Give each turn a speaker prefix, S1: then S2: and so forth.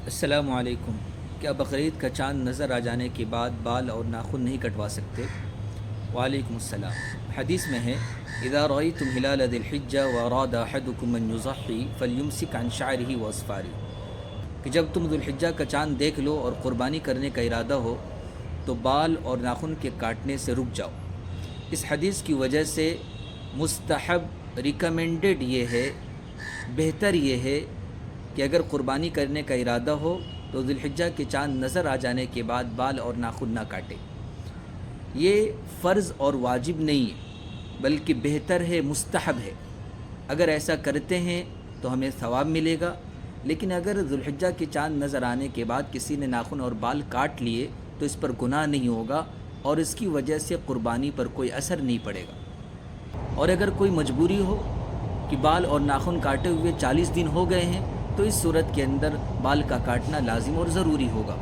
S1: السلام علیکم۔ کیا بقرعید کا چاند نظر آ جانے کے بعد بال اور ناخن نہیں کٹوا سکتے؟ وعلیکم السلام۔ حدیث میں ہے اذا رأيتم هلال ذي الحجة واراد احدكم ان يضحي فليمسك عن شعره واظفاره، کہ جب تم ذو الحجہ کا چاند دیکھ لو اور قربانی کرنے کا ارادہ ہو تو بال اور ناخن کے کاٹنے سے رک جاؤ۔ اس حدیث کی وجہ سے مستحب ریکمینڈڈ یہ ہے، بہتر یہ ہے کہ اگر قربانی کرنے کا ارادہ ہو تو ذی الحجہ کے چاند نظر آ جانے کے بعد بال اور ناخن نہ کاٹے۔ یہ فرض اور واجب نہیں ہے بلکہ بہتر ہے، مستحب ہے۔ اگر ایسا کرتے ہیں تو ہمیں ثواب ملے گا، لیکن اگر ذی الحجہ کے چاند نظر آنے کے بعد کسی نے ناخن اور بال کاٹ لیے تو اس پر گناہ نہیں ہوگا اور اس کی وجہ سے قربانی پر کوئی اثر نہیں پڑے گا۔ اور اگر کوئی مجبوری ہو کہ بال اور ناخن کاٹے ہوئے 40 دن ہو گئے ہیں تو اس صورت کے اندر بال کا کاٹنا لازم اور ضروری ہوگا۔